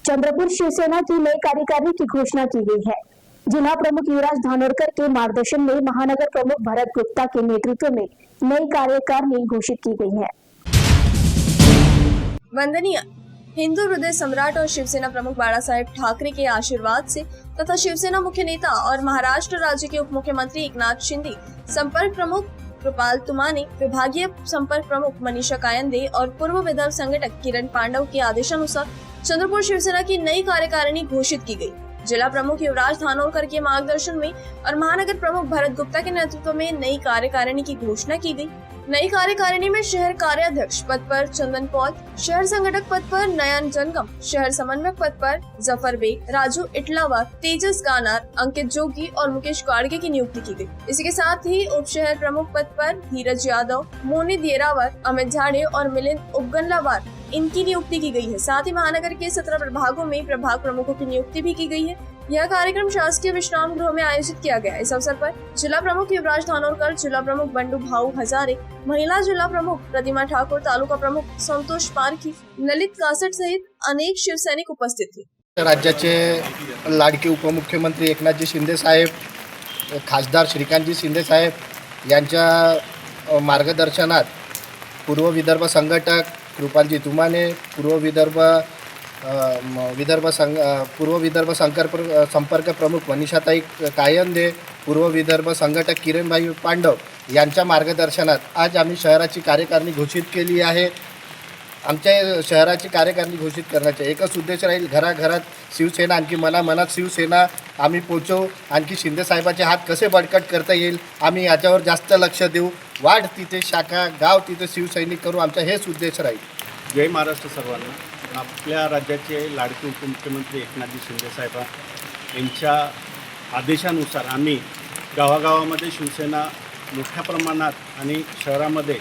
चंद्रपुर शिवसेना की नई कार्यकारिणी की घोषणा की गई है। जिला प्रमुख युवराज धानोरकर के मार्गदर्शन में महानगर प्रमुख भरत गुप्ता के नेतृत्व में नई कार्यकारिणी घोषित की गई है। वंदनीय हिंदू हृदय सम्राट और शिवसेना प्रमुख बाळासाहेब ठाकरे के आशीर्वाद से तथा शिवसेना मुख्य नेता और महाराष्ट्र राज्य के उप मुख्यमंत्री एकनाथ शिंदे, संपर्क प्रमुख कृपाल तुमाने, विभागीय संपर्क प्रमुख मनीषा कायंदे और पूर्व विदर्भ संगठक किरण पांडव के आदेशानुसार चंद्रपुर शिवसेना की नई कार्यकारिणी घोषित की गई। जिला प्रमुख युवराज धानोरकर के मार्गदर्शन में और महानगर प्रमुख भरत गुप्ता के नेतृत्व में नई कार्यकारिणी की घोषणा की गई। नई कार्यकारिणी में शहर कार्याध्यक्ष पद पर चंदन पॉल, शहर संगठक पद पर नयन जंगम, शहर समन्वयक पद पर जफर बेग, राजू इटलावर, तेजस गानार, अंकित जोगी और मुकेश गाड़गे की नियुक्ति की गई। इसी के साथ ही उप शहर प्रमुख पद पर धीरज यादव, मोनी देरावर, अमित झाड़े और मिलिंद उपगनलावार इनकी नियुक्ति की गई है। साथ ही महानगर के 17 प्रभागों में प्रभाग प्रमुखों की नियुक्ति भी की गई है। यह कार्यक्रम शासकीय विश्राम गृह में आयोजित किया गया। इस अवसर पर जिला प्रमुख युवराज धानोरकर, जिला प्रमुख बंडू भाऊ हजारे, महिला जिला प्रमुख प्रतिमा ठाकुर, तालुका प्रमुख संतोष पारखी, ललित कासट सहित अनेक शिवसैनिक उपस्थित थे। राज्याचे लाडके उपमुख्यमंत्री एकनाथजी शिंदे साहेब, खासदार श्रीकांतजी शिंदे साहेब यांच्या मार्गदर्शनात पूर्व विदर्भ संघटक कृपालजी तुमाने, पूर्व विदर्भ संपर्क प्रमुख मनीषाताई कायंदे, पूर्व विदर्भ संघटक किरणभाई पांडव यांच्या मार्गदर्शनात आज आम्ही शहराची कार्यकारिणी घोषित केली आहे। आमच्या शहराची कार्यकारिणी घोषित करण्याचा एकच उद्देश राहील, घराघरात शिवसेना, आणखी मनात शिवसेना आम्ही पोचवू, आणखी शिंदे साहेबाचे हात कसे बळकट करता येईल आम्ही याच्यावर जास्त लक्ष देऊ। वाढ तिथे शाखा, गाव तिथे शिवसैनिक करू, आमचा हेच उद्देश राहील। जय महाराष्ट्र सर्वांना। आपल्या राज्याचे लाडके उपमुख्यमंत्री एकनाथजी शिंदे साहेब यांच्या आदेशानुसार आम्ही गावागावामध्ये शिवसेना मोठ्या प्रमाणात आणि शहरामध्ये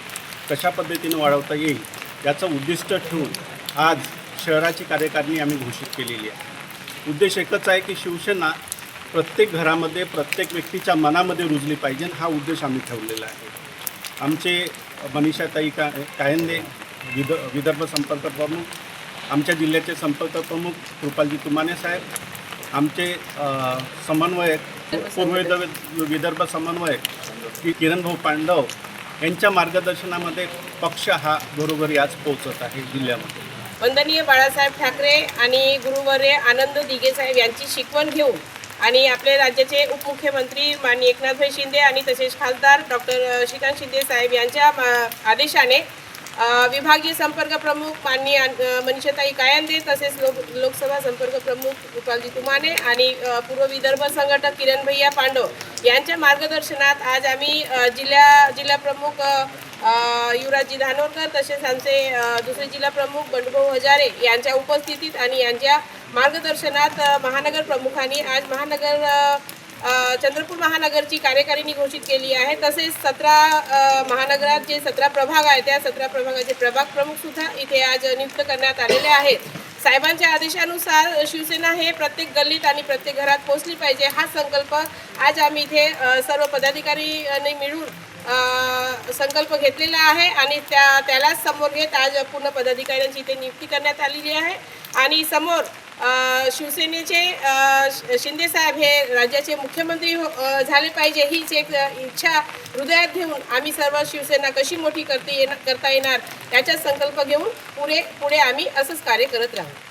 कशा पद्धतीने वाढवता येईल याचं उद्दिष्ट ठेवून आज शहराची कार्यकारिणी आम्ही घोषित केलेली आहे। उद्देश एकच आहे की शिवसेना प्रत्येक घरामध्ये, प्रत्येक व्यक्तीच्या मनामध्ये रुजली पाहिजे, हा उद्देश आम्ही ठेवलेला आहे। आमचे मनीषाताई कायंदे विदर्भ संपर्क प्रमुख, आमच्या जिल्ह्याचे संपर्क प्रमुख कृपालजी तुमाने साहेब, आमचे समन्वयक पूर्व विदर्भ समन्वयक किरण भाऊ पांडव यांच्या मार्गदर्शनामध्ये पक्ष हा घरोघरी आज पोहोचत आहे जिल्ह्यामध्ये। वंदनीय बाळासाहेब ठाकरे आणि गुरुवर्य आनंद दिघे साहेब यांची शिकवण घेऊन आणि आपले राज्याचे उपमुख्यमंत्री माननीय एकनाथभाई शिंदे आणि तसेच खासदार डॉक्टर श्रीकांत शिंदे साहेब यांच्या आदेशाने विभागीय संपर्क प्रमुख माननीय मनीषाताई कायंदे, तसेच लोकसभा संपर्क प्रमुख कृपालजी तुमाने आणि पूर्व विदर्भ संघटक किरण भैया पांडव यांच्या मार्गदर्शनात आज आम्ही जिल्हा प्रमुख युवराजजी धानोरकर, तसेच आमचे दुसरे जिल्हा प्रमुख बंडूभाऊ हजारे यांच्या उपस्थितीत आणि यांच्या मार्गदर्शनात महानगर प्रमुखांनी आज चंद्रपूर महानगरची कार्यकारिणी घोषित केली आहे। तसेच 17 महानगरात जे 17 प्रभाग आहेत त्या 17 प्रभागाचे प्रभाग प्रमुख सुद्धा इथे आज नियुक्त करण्यात आलेले आहेत। साहेबांच्या आदेशानुसार शिवसेना हे प्रत्येक गल्लीत आणि प्रत्येक घरात पोहोचली पाहिजे, हा संकल्प आज आम्ही इथे सर्व पदाधिकाऱ्यांनी मिळून संकल्प घेतलेला आहे आणि त्यालाच समोर घेत आज पूर्ण पदाधिकाऱ्यांची इथे नियुक्ती करण्यात आलेली आहे। आणि समोर शिवसेनेचे शिंदे साहेब हे राज्याचे मुख्यमंत्री झाले पाहिजे, हीच एक इच्छा हृदयात घेऊन आम्ही सर्व शिवसेना कशी मोठी करता येणार याचा संकल्प घेऊन पुढे आम्ही असंच कार्य करत राहू।